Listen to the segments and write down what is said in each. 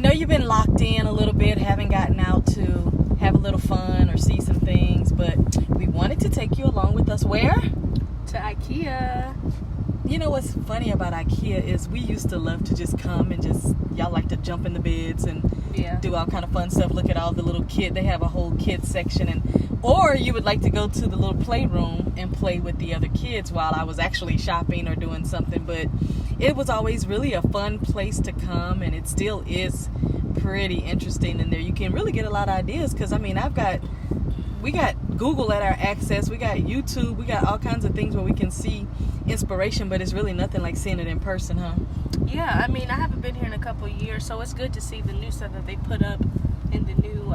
know you've been locked in a little bit, haven't gotten out to have a little fun or see some things, but we wanted to take you along with us. Where? To IKEA. You know what's funny about IKEA is we used to love to just come and y'all like to jump in the beds and do all kind of fun stuff. Look at all the little kids. They have a whole kids section, or you would like to go to the little playroom and play with the other kids while I was actually shopping or doing something. But it was always really a fun place to come, and it still is pretty interesting in there. You can really get a lot of ideas because, I mean, we got Google at our access. We got YouTube. We got all kinds of things where we can see inspiration, but it's really nothing like seeing it in person, huh? Yeah, I mean, I haven't been here in a couple of years, so it's good to see the new stuff that they put up and the new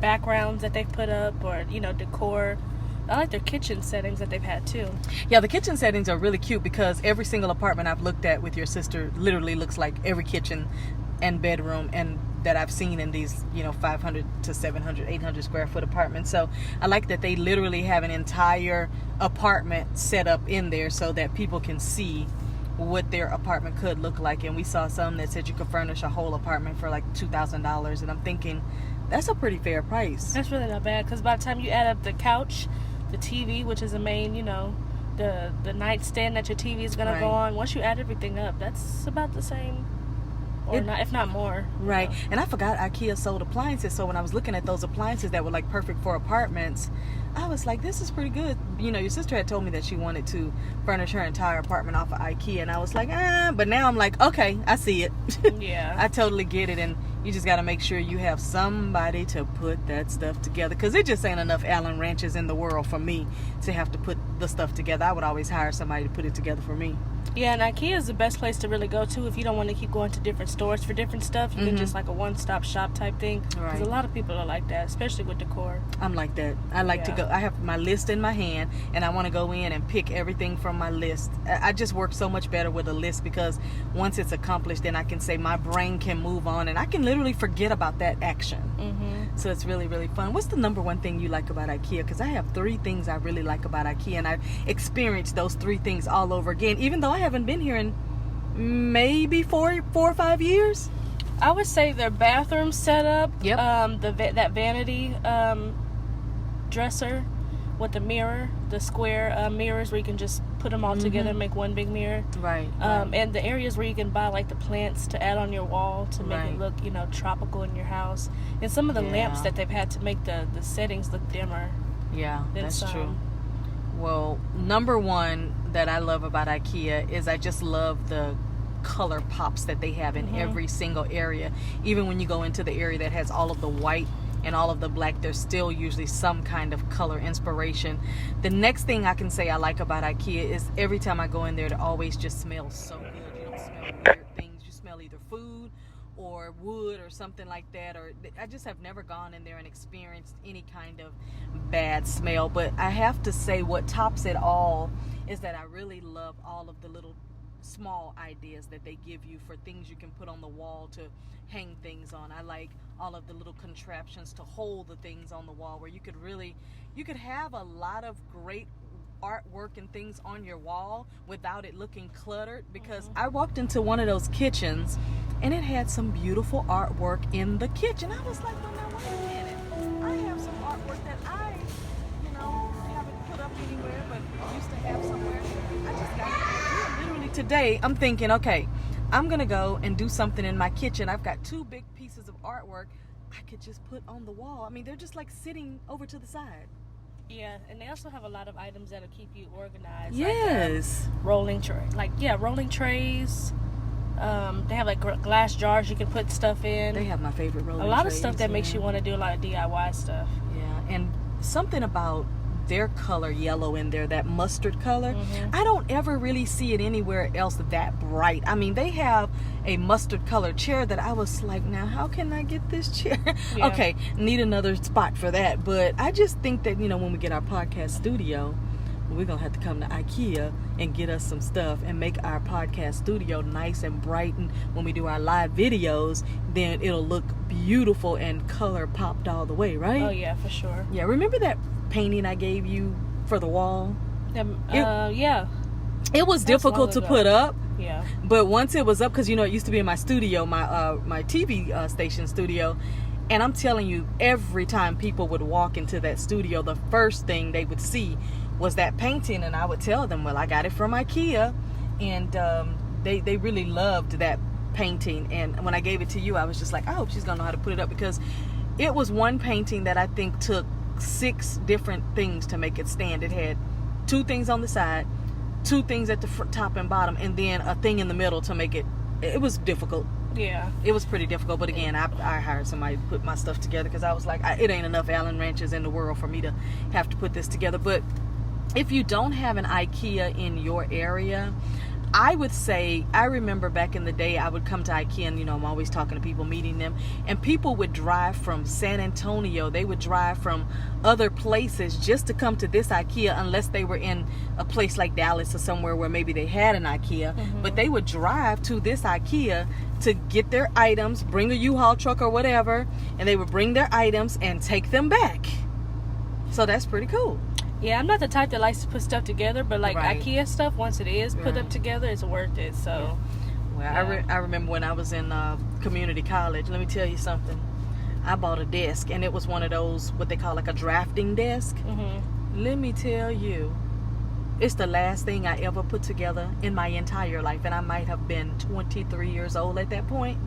backgrounds that they've put up, or, decor. I like their kitchen settings that they've had, too. Yeah, the kitchen settings are really cute because every single apartment I've looked at with your sister literally looks like every kitchen and bedroom and that I've seen in these 500 to 700 800 square foot apartments. So I like that they literally have an entire apartment set up in there so that people can see what their apartment could look like. And we saw some that said you could furnish a whole apartment for like $2,000, and I'm thinking that's a pretty fair price. That's really not bad, because by the time you add up the couch, the TV, which is the main, the nightstand that your TV is going to go on, once you add everything up, that's about the same. Or not, if not more. Right. And I forgot IKEA sold appliances. So when I was looking at those appliances that were like perfect for apartments, I was like, this is pretty good. Your sister had told me that she wanted to furnish her entire apartment off of IKEA. And I was like, but now I'm like, okay, I see it. Yeah. I totally get it. And you just got to make sure you have somebody to put that stuff together. Because it just ain't enough Allen wrenches in the world for me to have to put the stuff together. I would always hire somebody to put it together for me. Yeah, and IKEA is the best place to really go to if you don't want to keep going to different stores for different stuff. You can just like a one-stop shop type thing. Because a lot of people are like that, especially with decor. I'm like that. I like to go. I have my list in my hand, and I want to go in and pick everything from my list. I just work so much better with a list because once it's accomplished, then I can say my brain can move on, and I can literally forget about that action. So it's really, really fun. What's the number one thing you like about IKEA? Because I have 3 things I really like about IKEA, and I've experienced those 3 things all over again, even though I haven't been here in maybe 4 or 5 years. I would say their bathroom setup. Yep. That vanity dresser with the mirror, the square mirrors where you can just put them all together and make one big mirror. Right. And the areas where you can buy like the plants to add on your wall to make it look, tropical in your house. And some of the lamps that they've had to make the settings look dimmer. Yeah, that's true. Well, number one that I love about IKEA is I just love the color pops that they have in every single area. Even when you go into the area that has all of the white and all of the black, there's still usually some kind of color inspiration. The next thing I can say I like about IKEA is every time I go in there, it always just smells so good. You don't smell weird things. You smell either food or wood or something like that. Or I just have never gone in there and experienced any kind of bad smell. But I have to say what tops it all is that I really love all of the little small ideas that they give you for things you can put on the wall to hang things on. I like all of the little contraptions to hold the things on the wall where you could have a lot of great artwork and things on your wall without it looking cluttered, because I walked into one of those kitchens and it had some beautiful artwork in the kitchen. I was like, well, now wait a minute, I have some artwork that I haven't put up anywhere but used to have somewhere. I just got it. Literally today I'm thinking, okay, I'm gonna go and do something in my kitchen. I've got 2 big pieces of artwork I could just put on the wall. I mean, they're just like sitting over to the side. Yeah, and they also have a lot of items that'll keep you organized. Yes. Like, rolling trays. They have like glass jars you can put stuff in. They have my favorite rolling trays. A lot of stuff that makes you want to do a lot of DIY stuff. Yeah, and something about their color yellow in there, that mustard color, I don't ever really see it anywhere else that bright. I mean, they have a mustard colored chair that I was like, now how can I get this chair? Yeah. Okay, need another spot for that. But I just think that, when we get our podcast studio, we're gonna have to come to IKEA and get us some stuff and make our podcast studio nice and bright, and when we do our live videos, then it'll look beautiful and color popped all the way, right? Oh yeah, for sure. Yeah, remember that painting I gave you for the wall? Yeah. It was difficult to put up, Yeah. But once it was up, because, you know, it used to be in my studio, my TV station studio. And I'm telling you, every time people would walk into that studio, the first thing they would see was that painting. And I would tell them, well, I got it from IKEA. And they really loved that painting. And when I gave it to you, I was just like, I hope she's going to know how to put it up. Because it was one painting that I think took 6 different things to make it stand. It had 2 things on the side, 2 things at the top and bottom, and then a thing in the middle to make it. It was difficult. Yeah. It was pretty difficult, but again, I hired somebody to put my stuff together because I was like, it ain't enough Allen wrenches in the world for me to have to put this together. But if you don't have an IKEA in your area, I would say, I remember back in the day, I would come to IKEA, and, you know, I'm always talking to people, meeting them, and people would drive from San Antonio, they would drive from other places just to come to this IKEA, unless they were in a place like Dallas or somewhere where maybe they had an IKEA, but they would drive to this IKEA to get their items, bring a U-Haul truck or whatever, and they would bring their items and take them back. So that's pretty cool. Yeah, I'm not the type that likes to put stuff together, but like Right. IKEA stuff, once it is put up together, it's worth it. So, Well, I remember when I was in community college, let me tell you something. I bought a desk, and it was one of those, what they call like a drafting desk. Let me tell you, it's the last thing I ever put together in my entire life, and I might have been 23 years old at that point.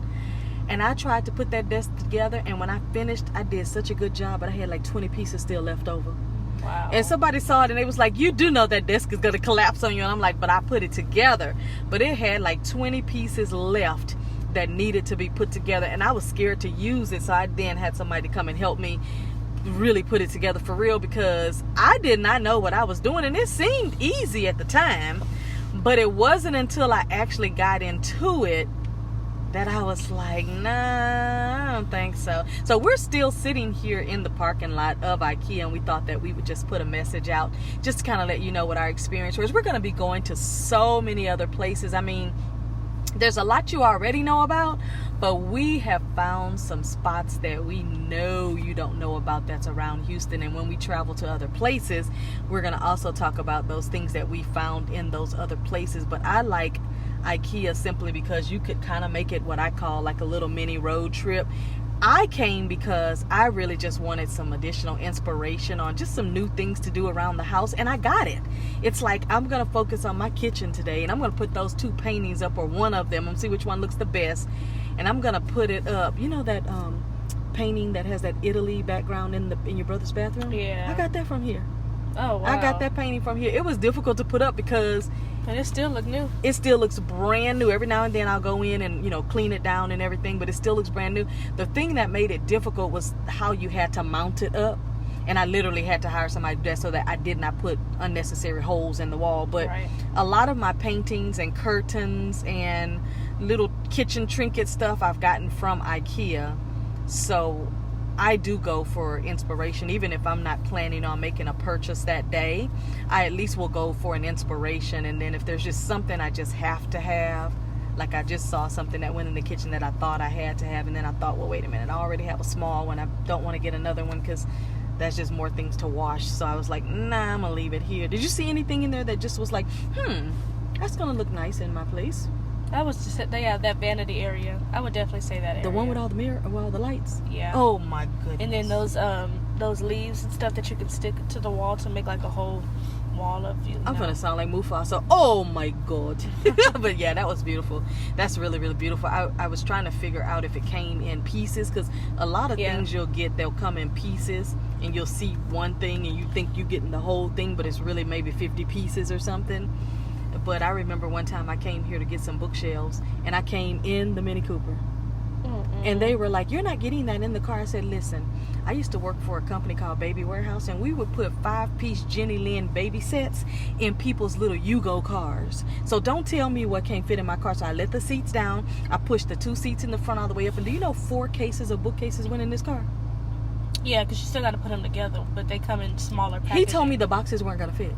And I tried to put that desk together, and when I finished, I did such a good job, but I had like 20 pieces still left over. wow. And somebody saw it, and they was like, you do know that desk is going to collapse on you. And I'm like, but I put it together. But it had like 20 pieces left that needed to be put together, and I was scared to use it. So I then had somebody come and help me really put it together for real, because I did not know what I was doing, and it seemed easy at the time. But it wasn't until I actually got into it that I was like, nah, I don't think so. So we're still sitting here in the parking lot of IKEA, and we thought that we would just put a message out just to kind of let you know what our experience was. We're going to be going to so many other places. I mean, there's a lot you already know about, but we have found some spots that we know you don't know about that's around Houston. And when we travel to other places, we're going to also talk about those things that we found in those other places. But I like IKEA simply because you could kind of make it what I call like a little mini road trip. I came because I really just wanted some additional inspiration on just some new things to do around the house, and I got it. It's like, I'm going to focus on my kitchen today, and I'm going to put those 2 paintings up, or one of them, and see which one looks the best, and I'm going to put it up. You know that painting that has that Italy background in your brother's bathroom? Yeah. I got that from here. Oh, wow. I got that painting from here. It was difficult to put up because And it still look new. it still looks brand new. Every now and then I'll go in and, you know, clean it down and everything, but it still looks brand new. The thing that made it difficult was how you had to mount it up. And I literally had to hire somebody to do that so that I did not put unnecessary holes in the wall. But Right. a lot of my paintings and curtains and little kitchen trinket stuff I've gotten from IKEA. So I do go for inspiration. Even if I'm not planning on making a purchase that day, I at least will go for an inspiration. And then if there's just something I just have to have, like I just saw something that went in the kitchen that I thought I had to have, and then I thought, well, wait a minute, I already have a small one. I don't want to get another one because that's just more things to wash. So I was like, nah, I'm gonna leave it here. Did you see anything in there that just was like, that's gonna look nice in my place? I was just that vanity area. I would definitely say that area. The one with all the lights? Yeah. Oh my goodness. And then those leaves and stuff that you can stick to the wall to make like a whole wall of you. I'm gonna sound like Mufasa. Oh my god. But yeah, that was beautiful. That's really, really beautiful. I was trying to figure out if it came in pieces, because a lot of things you'll get, they'll come in pieces, and you'll see one thing and you think you're getting the whole thing, but it's really maybe 50 pieces or something. But I remember one time I came here to get some bookshelves, and I came in the Mini Cooper. And they were like, you're not getting that in the car. I said, listen, I used to work for a company called Baby Warehouse, and we would put 5-piece Jenny Lynn baby sets in people's little Yugo cars. So don't tell me what can't fit in my car. So I let the seats down. I pushed the 2 seats in the front all the way up. And do you know 4 cases of bookcases went in this car? Yeah, because you still got to put them together, but they come in smaller packages. He told me the boxes weren't going to fit.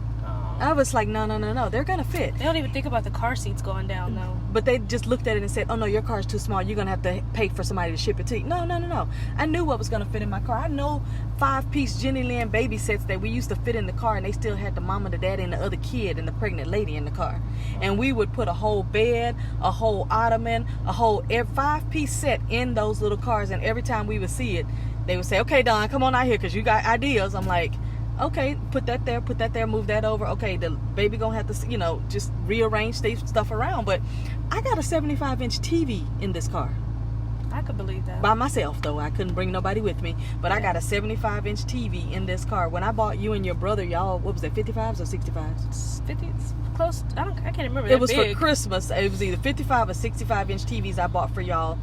I was like, no, they're gonna fit. They don't even think about the car seats going down though. But they just looked at it and said, oh no, your car's too small, you're gonna have to pay for somebody to ship it to you. No. I knew what was gonna fit in my car. I know 5-piece Jenny Lynn baby sets that we used to fit in the car, and they still had the mama, the daddy, and the other kid and the pregnant lady in the car. And we would put a whole bed, a whole ottoman, a whole 5-piece set in those little cars, and every time we would see it, they would say, okay, Don, come on out here because you got ideas. I'm like, okay, put that there, move that over. Okay, the baby gonna have to, just rearrange stuff around. But I got a 75-inch TV in this car. I could believe that. By myself, though. I couldn't bring nobody with me. But I got a 75-inch TV in this car. When I bought you and your brother, y'all, what was that, 55s or 65s? 50, it's close. I can't remember. It was big. For Christmas. It was either 55 or 65-inch TVs I bought for y'all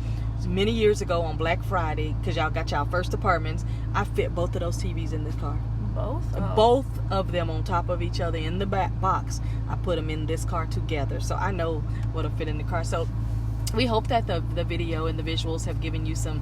many years ago on Black Friday, because y'all got y'all first apartments. I fit both of those TVs in this car. Both? Oh. Both of them on top of each other in the back box. I put them in this car together, so I know what'll fit in the car. So we hope that the video and the visuals have given you some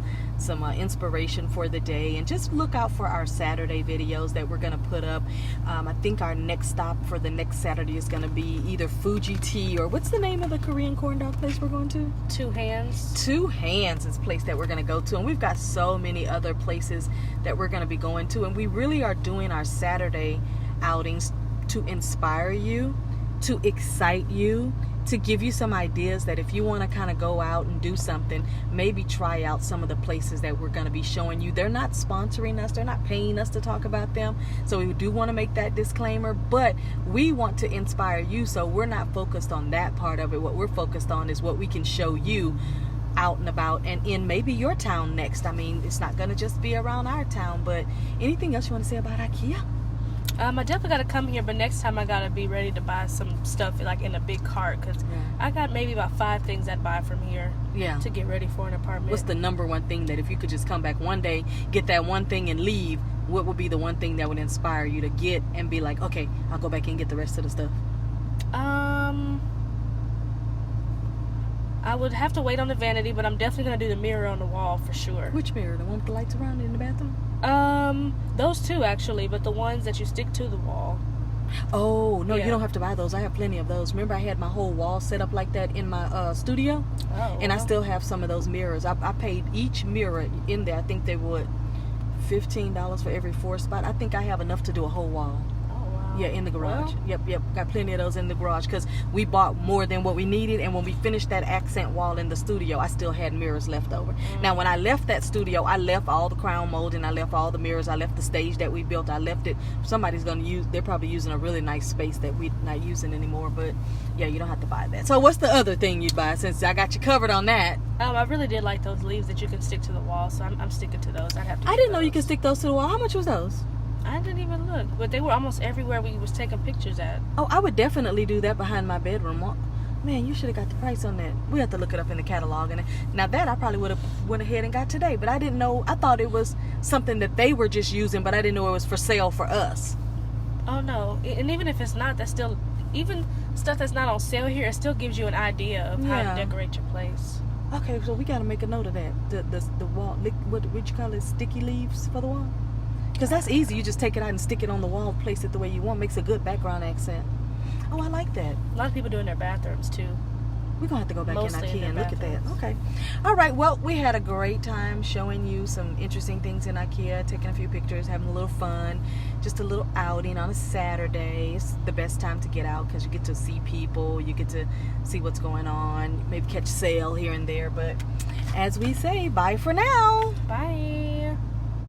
inspiration for the day, and just look out for our Saturday videos that we're going to put up. I think our next stop for the next Saturday is going to be either Fuji Tea, or what's the name of the Korean corn dog place we're going to? Two Hands. Two Hands is a place that we're going to go to, and we've got so many other places that we're going to be going to, and we really are doing our Saturday outings to inspire you, to excite you, to give you some ideas that if you want to kind of go out and do something, maybe try out some of the places that we're going to be showing you. They're not sponsoring us, they're not paying us to talk about them, so we do want to make that disclaimer, but we want to inspire you, so we're not focused on that part of it. What we're focused on is what we can show you out and about and in maybe your town next. I mean, it's not going to just be around our town. But anything else you want to say about IKEA? I definitely got to come here, but next time I got to be ready to buy some stuff like in a big cart, because I got maybe about 5 things I'd buy from here to get ready for an apartment. What's the number one thing that if you could just come back one day, get that one thing and leave, what would be the one thing that would inspire you to get and be like, okay, I'll go back and get the rest of the stuff? I would have to wait on the vanity, but I'm definitely going to do the mirror on the wall for sure. Which mirror? The one with the lights around it in the bathroom? Those two actually, but the ones that you stick to the wall. Oh, no, you don't have to buy those. I have plenty of those. Remember I had my whole wall set up like that in my studio? Oh, and I still have some of those mirrors. I paid each mirror in there, I think they would $15 for every 4 spot. I think I have enough to do a whole wall. Yeah, in the garage. Well, Yep. Got plenty of those in the garage because we bought more than what we needed. And when we finished that accent wall in the studio, I still had mirrors left over. Now, when I left that studio, I left all the crown molding. I left all the mirrors. I left the stage that we built. I left it. Somebody's going to use, they're probably using a really nice space that we're not using anymore. But yeah, you don't have to buy that. So what's the other thing you'd buy, since I got you covered on that? I really did like those leaves that you can stick to the wall. So I'm sticking to those. I'd have to. I didn't know you could stick those to the wall. How much was those? I didn't even look, but they were almost everywhere we was taking pictures at. Oh, I would definitely do that behind my bedroom. Man, you should have got the price on that. We have to look it up in the catalog. And now that I probably would have went ahead and got today, but I didn't know. I thought it was something that they were just using, but I didn't know it was for sale for us. Oh no, and even if it's not, that's still, even stuff that's not on sale here, it still gives you an idea of how to decorate your place. Okay, so we got to make a note of that. The wall, what would you call it? Sticky leaves for the wall? Because that's easy. You just take it out and stick it on the wall, place it the way you want. Makes a good background accent. Oh, I like that. A lot of people do in their bathrooms, too. We're going to have to go back Mostly in IKEA and look at that. bathrooms. Okay. All right. Well, we had a great time showing you some interesting things in IKEA, taking a few pictures, having a little fun. Just a little outing on a Saturday. It's the best time to get out because you get to see people. You get to see what's going on. Maybe catch sale here and there. But as we say, bye for now. Bye.